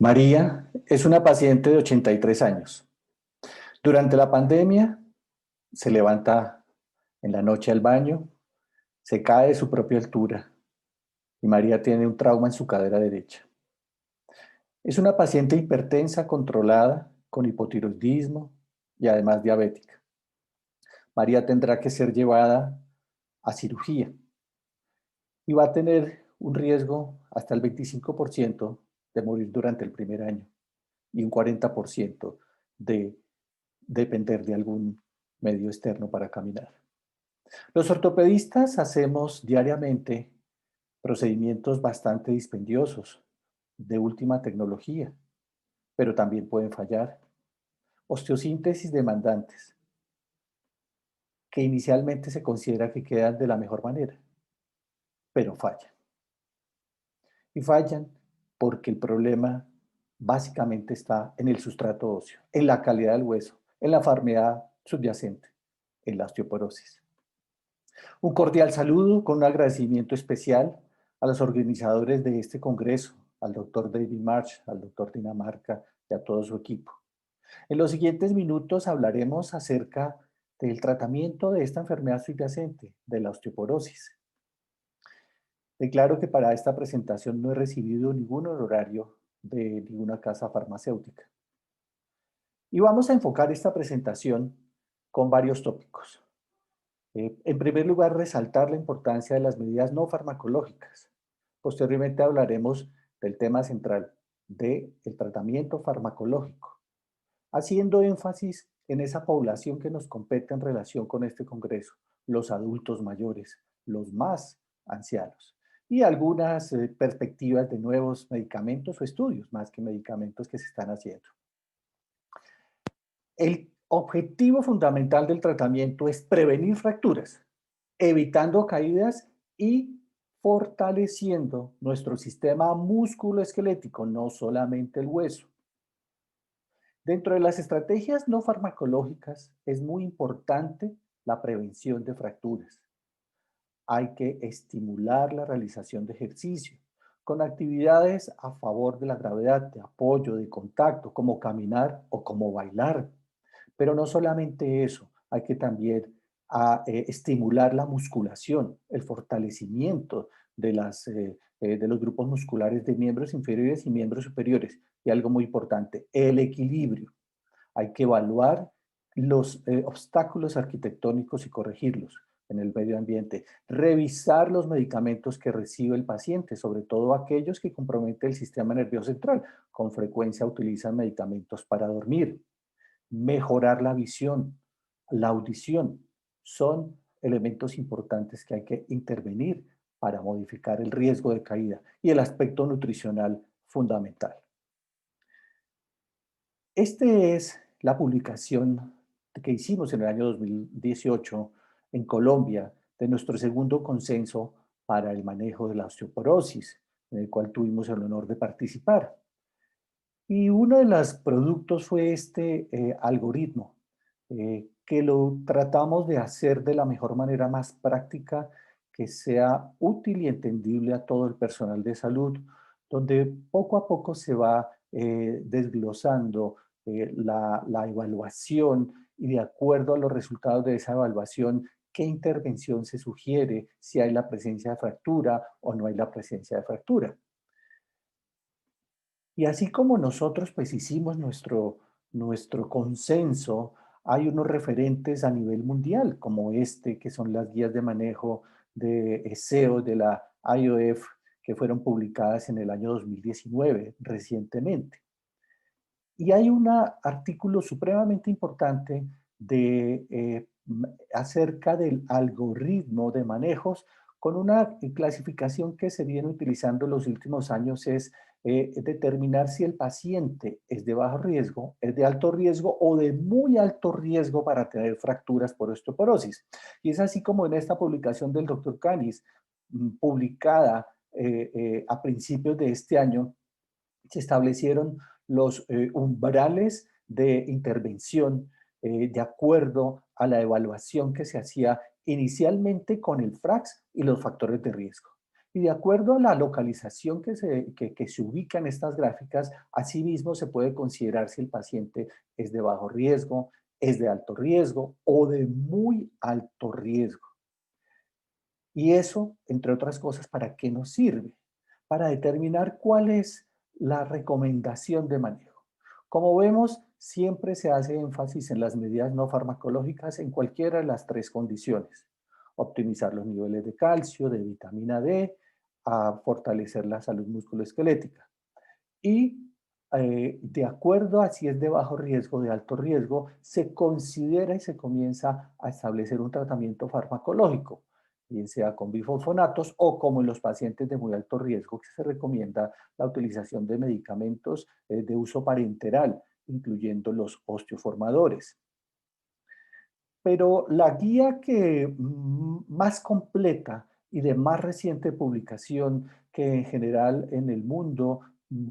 María es una paciente de 83 años. Durante la pandemia se levanta en la noche al baño, se cae de su propia altura y María tiene un trauma en su cadera derecha. Es una paciente hipertensa controlada con hipotiroidismo y además diabética. María tendrá que ser llevada a cirugía y va a tener un riesgo hasta el 25% de morir durante el primer año y un 40% de depender de algún medio externo para caminar. Los ortopedistas hacemos diariamente procedimientos bastante dispendiosos, de última tecnología, pero también pueden fallar. Osteosíntesis demandantes, que inicialmente se considera que quedan de la mejor manera, pero fallan. Y fallan porque el problema básicamente está en el sustrato óseo, en la calidad del hueso, en la enfermedad subyacente, en la osteoporosis. Un cordial saludo con un agradecimiento especial a los organizadores de este congreso, al doctor David March, al doctor Dinamarca y a todo su equipo. En los siguientes minutos hablaremos acerca del tratamiento de esta enfermedad subyacente, de la osteoporosis. Declaro que para esta presentación no he recibido ningún honorario de ninguna casa farmacéutica. Y vamos a enfocar esta presentación con varios tópicos. En primer lugar, resaltar la importancia de las medidas no farmacológicas. Posteriormente hablaremos del tema central del tratamiento farmacológico, haciendo énfasis en esa población que nos compete en relación con este congreso, los adultos mayores, los más ancianos, y algunas perspectivas de nuevos medicamentos o estudios, más que medicamentos que se están haciendo. El objetivo fundamental del tratamiento es prevenir fracturas, evitando caídas y fortaleciendo nuestro sistema musculoesquelético, no solamente el hueso. Dentro de las estrategias no farmacológicas es muy importante la prevención de fracturas. Hay que estimular la realización de ejercicio con actividades a favor de la gravedad, de apoyo, de contacto, como caminar o como bailar. Pero no solamente eso, hay que también estimular la musculación, el fortalecimiento de los grupos musculares de miembros inferiores y miembros superiores. Y algo muy importante, el equilibrio. Hay que evaluar los obstáculos arquitectónicos y corregirlos en el medio ambiente. Revisar los medicamentos que recibe el paciente, sobre todo aquellos que comprometen el sistema nervioso central. Con frecuencia utilizan medicamentos para dormir. Mejorar la visión, la audición. Son elementos importantes que hay que intervenir para modificar el riesgo de caída y el aspecto nutricional fundamental. Esta es la publicación que hicimos en el año 2018 en Colombia de nuestro segundo consenso para el manejo de la osteoporosis, en el cual tuvimos el honor de participar. Y uno de los productos fue este algoritmo, que lo tratamos de hacer de la mejor manera más práctica, que sea útil y entendible a todo el personal de salud, donde poco a poco se va desglosando la evaluación y de acuerdo a los resultados de esa evaluación, qué intervención se sugiere, si hay la presencia de fractura o no hay la presencia de fractura. Y así como nosotros pues hicimos nuestro consenso, hay unos referentes a nivel mundial, como este, que son las guías de manejo de SEO de la IOF, que fueron publicadas en el año 2019, recientemente. Y hay un artículo supremamente importante acerca del algoritmo de manejos con una clasificación que se viene utilizando en los últimos años es determinar si el paciente es de bajo riesgo, es de alto riesgo o de muy alto riesgo para tener fracturas por osteoporosis. Y es así como en esta publicación del doctor Canis, publicada a principios de este año, se establecieron los umbrales de intervención de acuerdo a la evaluación que se hacía inicialmente con el FRAX y los factores de riesgo. Y de acuerdo a la localización que se ubica en estas gráficas, asimismo se puede considerar si el paciente es de bajo riesgo, es de alto riesgo o de muy alto riesgo. Y eso, entre otras cosas, ¿para qué nos sirve? Para determinar cuál es la recomendación de manejo. Como vemos, siempre se hace énfasis en las medidas no farmacológicas en cualquiera de las tres condiciones. Optimizar los niveles de calcio, de vitamina D, a fortalecer la salud musculoesquelética. Y de acuerdo a si es de bajo riesgo o de alto riesgo, se considera y se comienza a establecer un tratamiento farmacológico, bien sea con bifosfonatos o como en los pacientes de muy alto riesgo, que se recomienda la utilización de medicamentos de uso parenteral, incluyendo los osteoformadores. Pero la guía que más completa y de más reciente publicación que en general en el mundo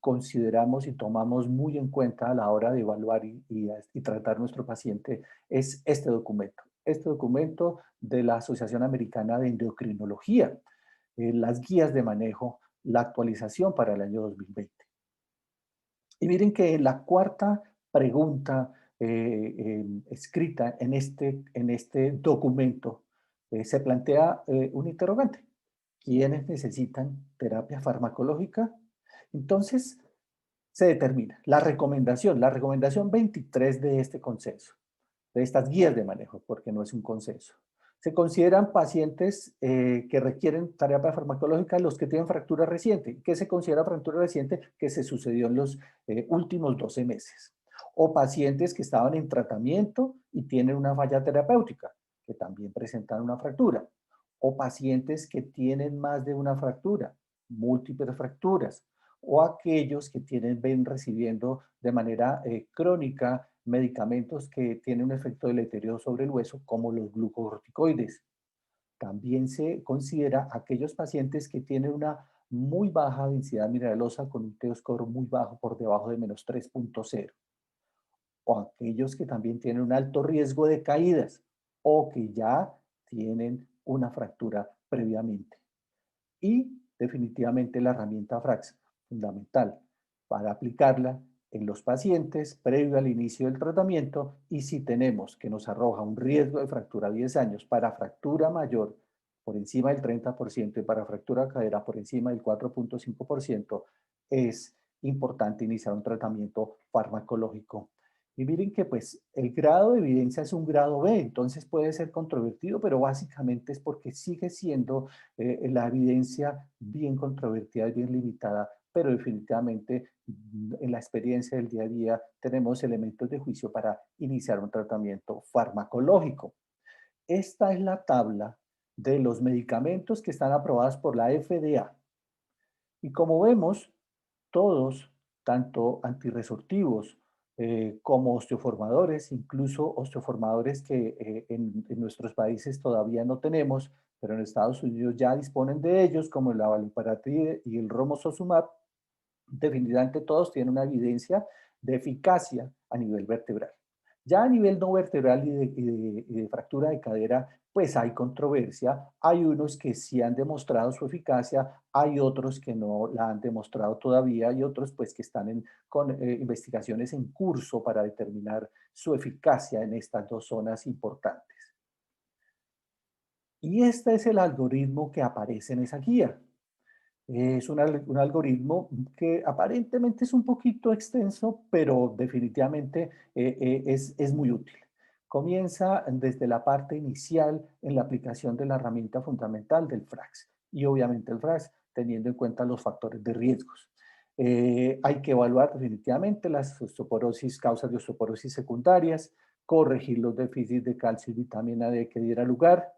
consideramos y tomamos muy en cuenta a la hora de evaluar y tratar nuestro paciente es este documento de la Asociación Americana de Endocrinología, las guías de manejo, la actualización para el año 2020. Y miren que la cuarta pregunta escrita en este documento se plantea un interrogante. ¿Quiénes necesitan terapia farmacológica? Entonces, se determina la recomendación 23 de este consenso, de estas guías de manejo, porque no es un consenso. Se consideran pacientes que requieren terapia farmacológica los que tienen fractura reciente. ¿Qué se considera fractura reciente? Que se sucedió en los últimos 12 meses. O pacientes que estaban en tratamiento y tienen una falla terapéutica, que también presentan una fractura. O pacientes que tienen más de una fractura, múltiples fracturas. O aquellos que ven recibiendo de manera crónica medicamentos que tienen un efecto deleterio sobre el hueso, como los glucocorticoides. También se considera aquellos pacientes que tienen una muy baja densidad mineralosa con un T-score muy bajo, por debajo de menos 3.0, o aquellos que también tienen un alto riesgo de caídas o que ya tienen una fractura previamente. Y definitivamente la herramienta FRAX, fundamental para aplicarla en los pacientes previo al inicio del tratamiento, y si tenemos que nos arroja un riesgo de fractura a 10 años para fractura mayor por encima del 30% y para fractura de cadera por encima del 4.5%, es importante iniciar un tratamiento farmacológico. Y miren que pues el grado de evidencia es un grado B, entonces puede ser controvertido, pero básicamente es porque sigue siendo la evidencia bien controvertida y bien limitada, pero definitivamente en la experiencia del día a día tenemos elementos de juicio para iniciar un tratamiento farmacológico. Esta es la tabla de los medicamentos que están aprobados por la FDA. Y como vemos, todos, tanto antirresortivos como osteoformadores, incluso osteoformadores que en nuestros países todavía no tenemos, pero en Estados Unidos ya disponen de ellos, como el abaloparatide y el romosozumab, definitivamente todos tienen una evidencia de eficacia a nivel vertebral. Ya a nivel no vertebral y de fractura de cadera, pues hay controversia. Hay unos que sí han demostrado su eficacia, hay otros que no la han demostrado todavía y otros pues que están con investigaciones en curso para determinar su eficacia en estas dos zonas importantes. Y este es el algoritmo que aparece en esa guía. Es un algoritmo que aparentemente es un poquito extenso, pero definitivamente es muy útil. Comienza desde la parte inicial en la aplicación de la herramienta fundamental del FRAX y obviamente el FRAX teniendo en cuenta los factores de riesgos. Hay que evaluar definitivamente las osteoporosis, causas de osteoporosis secundarias, corregir los déficits de calcio y vitamina D que diera lugar,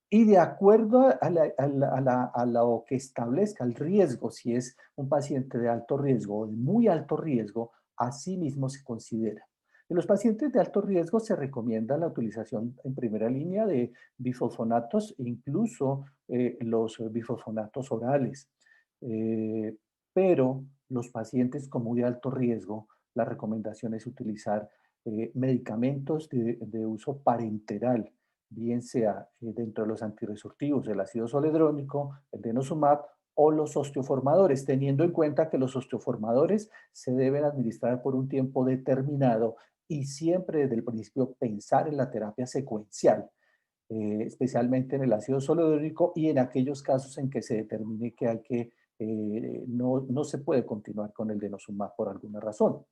y de acuerdo a lo que establezca el riesgo, si es un paciente de alto riesgo o de muy alto riesgo, así mismo se considera. En los pacientes de alto riesgo se recomienda la utilización en primera línea de bifosfonatos, incluso los bifosfonatos orales. Eh, pero los pacientes con muy alto riesgo, la recomendación es utilizar medicamentos de uso parenteral, bien sea dentro de los antirresortivos, el ácido zoledrónico, el denosumab o los osteoformadores, teniendo en cuenta que los osteoformadores se deben administrar por un tiempo determinado y siempre desde el principio pensar en la terapia secuencial, especialmente en el ácido zoledrónico y en aquellos casos en que se determine que hay que, no se puede continuar con el denosumab por alguna razón.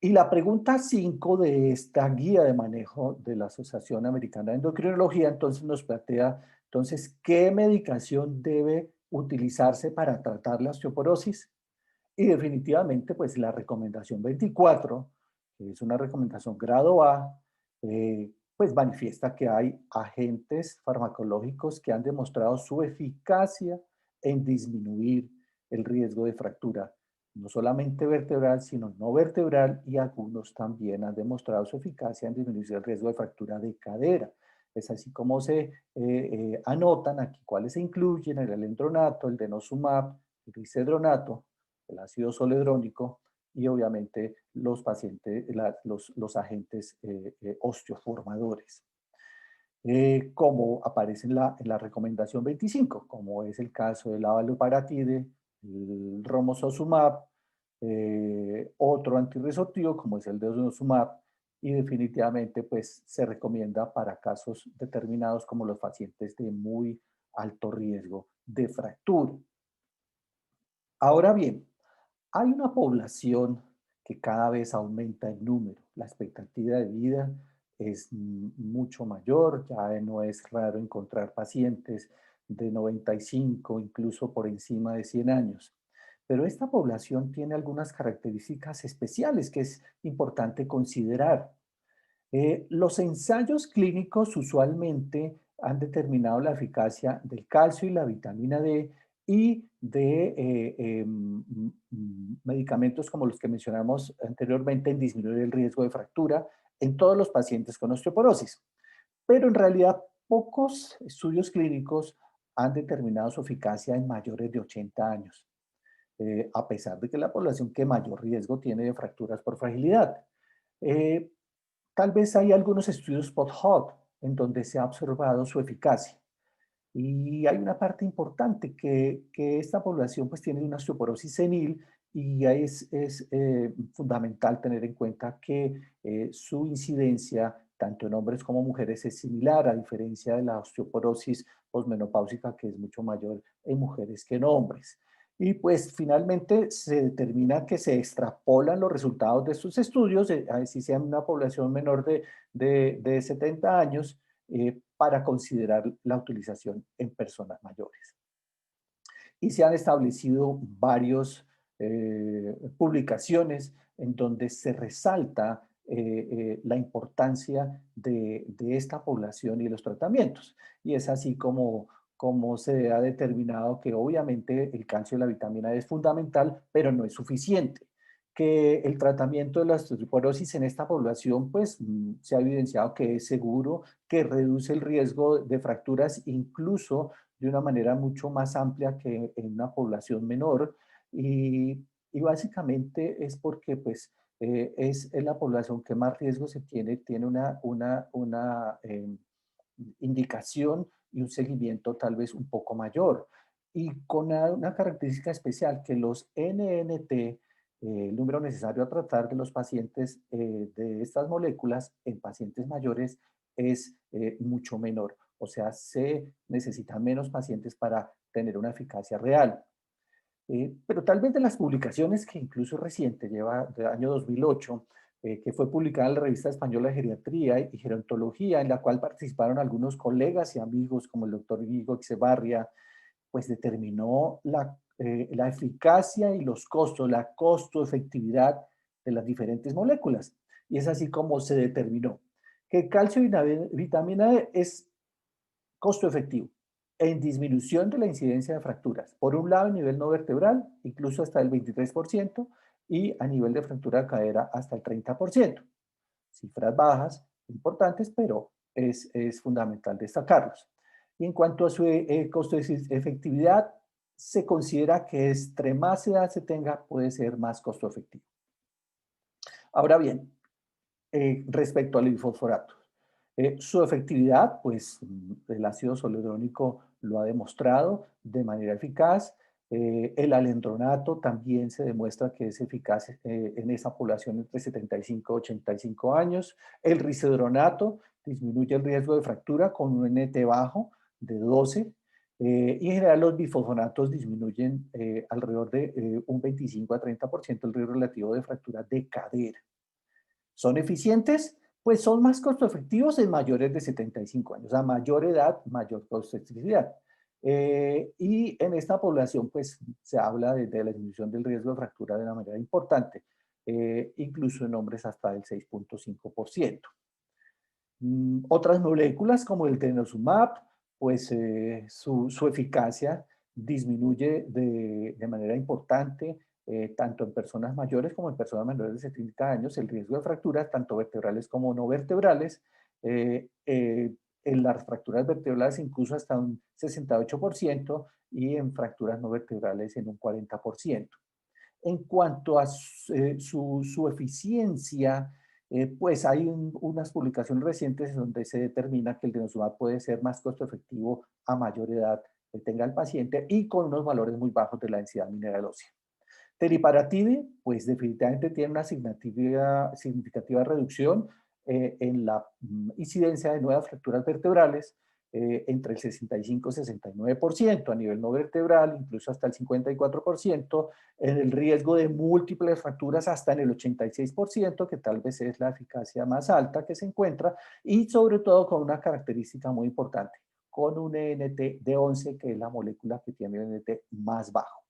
Y la pregunta 5 de esta guía de manejo de la Asociación Americana de Endocrinología entonces nos plantea, entonces, ¿qué medicación debe utilizarse para tratar la osteoporosis? Y definitivamente, pues la recomendación 24, que es una recomendación grado A, pues manifiesta que hay agentes farmacológicos que han demostrado su eficacia en disminuir el riesgo de fractura, no solamente vertebral, sino no vertebral, y algunos también han demostrado su eficacia en disminuir el riesgo de fractura de cadera. Es así como se anotan aquí cuáles se incluyen: el alendronato, el denosumab, el risedronato, el ácido zoledrónico y obviamente los pacientes, los agentes osteoformadores. Como aparece en la recomendación 25, como es el caso del abaloparatide, el romosozumab, otro antirresortivo como es el denosumab, y definitivamente pues se recomienda para casos determinados como los pacientes de muy alto riesgo de fractura. Ahora bien, hay una población que cada vez aumenta en número. La expectativa de vida es mucho mayor, ya no es raro encontrar pacientes de 95, incluso por encima de 100 años. Pero esta población tiene algunas características especiales que es importante considerar. Los ensayos clínicos usualmente han determinado la eficacia del calcio y la vitamina D y de medicamentos como los que mencionamos anteriormente en disminuir el riesgo de fractura en todos los pacientes con osteoporosis. Pero en realidad pocos estudios clínicos han determinado su eficacia en mayores de 80 años, a pesar de que es la población que mayor riesgo tiene de fracturas por fragilidad. Eh, Tal vez hay algunos estudios post-hoc en donde se ha observado su eficacia. Y hay una parte importante que esta población pues tiene una osteoporosis senil y ahí es fundamental tener en cuenta que su incidencia tanto en hombres como mujeres es similar, a diferencia de la osteoporosis posmenopáusica que es mucho mayor en mujeres que en hombres. Y pues finalmente se determina que se extrapolan los resultados de estos estudios, así sea en una población menor de 70 años, para considerar la utilización en personas mayores. Y se han establecido varias publicaciones en donde se resalta la importancia de esta población y los tratamientos. Y es así como se ha determinado que obviamente el calcio y la vitamina D es fundamental, pero no es suficiente. Que el tratamiento de la osteoporosis en esta población, pues se ha evidenciado que es seguro, que reduce el riesgo de fracturas incluso de una manera mucho más amplia que en una población menor y básicamente es porque pues es la población que más riesgo se tiene una indicación y un seguimiento tal vez un poco mayor. Y con una característica especial que los NNT, el número necesario a tratar de los pacientes de estas moléculas en pacientes mayores es mucho menor. O sea, se necesitan menos pacientes para tener una eficacia real. Pero tal vez de las publicaciones que incluso reciente, lleva del año 2008, que fue publicada en la Revista Española de Geriatría y Gerontología, en la cual participaron algunos colegas y amigos como el doctor Guigo Echevarria, pues determinó la eficacia y los costos, la costo-efectividad de las diferentes moléculas. Y es así como se determinó que calcio y vitamina D es costo efectivo en disminución de la incidencia de fracturas. Por un lado, a nivel no vertebral, incluso hasta el 23%, y a nivel de fractura de cadera hasta el 30%. Cifras bajas, importantes, pero es fundamental destacarlos. Y en cuanto a su costo efectividad, se considera que entre más edad se tenga, puede ser más costo efectivo. Ahora bien, respecto al glifosforato. Su efectividad, pues el ácido zoledrónico lo ha demostrado de manera eficaz. El alendronato también se demuestra que es eficaz en esa población entre 75 y 85 años. El risedronato disminuye el riesgo de fractura con un NT bajo de 12. Y en general los bifosfonatos disminuyen alrededor de un 25 a 30% el riesgo relativo de fractura de cadera. ¿Son eficientes? Pues son más costo efectivos en mayores de 75 años. A mayor edad, mayor costo efectividad. Y en esta población, pues se habla de la disminución del riesgo de fractura de una manera importante, incluso en hombres hasta del 6.5%. Otras moléculas como el denosumab, pues su eficacia disminuye de manera importante, tanto en personas mayores como en personas menores de 70 años, el riesgo de fracturas, tanto vertebrales como no vertebrales. En las fracturas vertebrales incluso hasta un 68% y en fracturas no vertebrales en un 40%. En cuanto a su eficiencia, pues hay unas publicaciones recientes donde se determina que el denosumab puede ser más costo efectivo a mayor edad que tenga el paciente y con unos valores muy bajos de la densidad mineral ósea. Teriparatide, pues definitivamente tiene una significativa reducción en la incidencia de nuevas fracturas vertebrales, entre el 65 y 69% a nivel no vertebral, incluso hasta el 54%, en el riesgo de múltiples fracturas hasta en el 86%, que tal vez es la eficacia más alta que se encuentra, y sobre todo con una característica muy importante, con un ENT de 11, que es la molécula que tiene el ENT más bajo.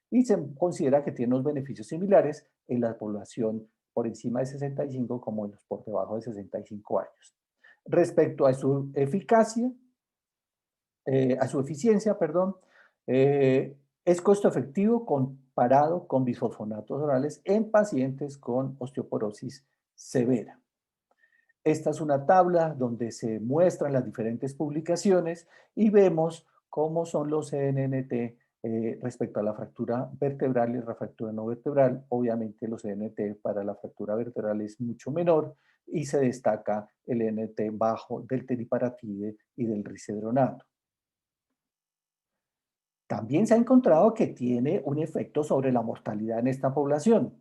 Y se considera que tiene unos beneficios similares en la población por encima de 65 como en los por debajo de 65 años. Respecto a su eficacia, a su eficiencia, perdón, es costo efectivo comparado con bisfosfonatos orales en pacientes con osteoporosis severa. Esta es una tabla donde se muestran las diferentes publicaciones y vemos cómo son los CNNT respecto a la fractura vertebral y la fractura no vertebral. Obviamente los CNT para la fractura vertebral es mucho menor y se destaca el NT bajo del teriparatide y del risedronato. También se ha encontrado que tiene un efecto sobre la mortalidad en esta población.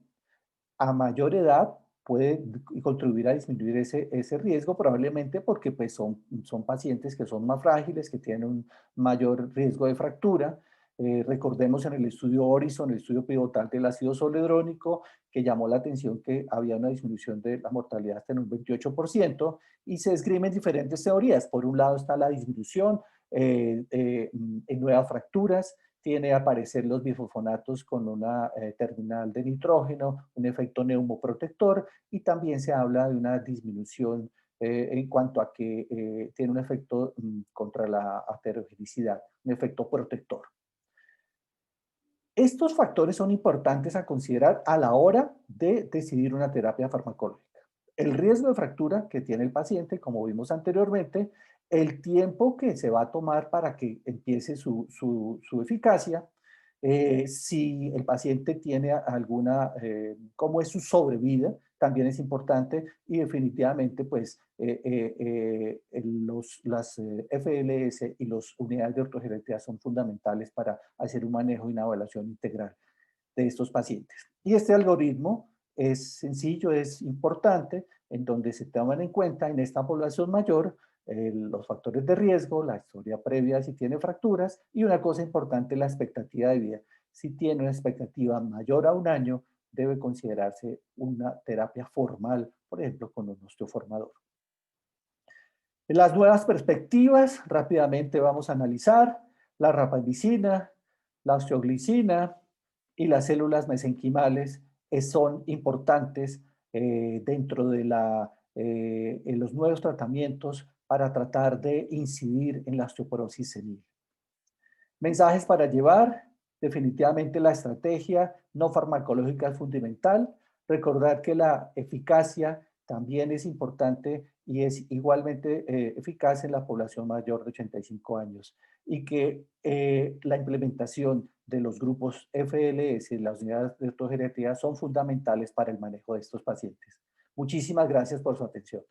A mayor edad puede contribuir a disminuir ese riesgo, probablemente porque pues, son pacientes que son más frágiles, que tienen un mayor riesgo de fractura. Recordemos en el estudio Horizon, el estudio pivotal del ácido zoledrónico, que llamó la atención que había una disminución de la mortalidad hasta en un 28%, y se esgrimen diferentes teorías. Por un lado está la disminución en nuevas fracturas, tiene a aparecer los bifosfonatos con una terminal de nitrógeno, un efecto neumoprotector, y también se habla de una disminución en cuanto a que tiene un efecto contra la aterogenicidad, un efecto protector. Estos factores son importantes a considerar a la hora de decidir una terapia farmacológica. El riesgo de fractura que tiene el paciente, como vimos anteriormente, el tiempo que se va a tomar para que empiece su eficacia, si el paciente tiene alguna, cómo es su sobrevida, también es importante y definitivamente pues las FLS y las unidades de ortogenética son fundamentales para hacer un manejo y una evaluación integral de estos pacientes. Y este algoritmo es sencillo, es importante, en donde se toman en cuenta en esta población mayor los factores de riesgo, la historia previa si tiene fracturas y una cosa importante, la expectativa de vida. Si tiene una expectativa mayor a un año, debe considerarse una terapia formal, por ejemplo, con un osteoformador. Las nuevas perspectivas, rápidamente vamos a analizar la rapamicina, la osteoglicina y las células mesenquimales son importantes dentro de en los nuevos tratamientos para tratar de incidir en la osteoporosis senil. Mensajes para llevar, definitivamente la estrategia no farmacológica es fundamental. Recordar que la eficacia también es importante y es igualmente eficaz en la población mayor de 85 años y que la implementación de los grupos FLS y las unidades de ortogeriatría son fundamentales para el manejo de estos pacientes. Muchísimas gracias por su atención.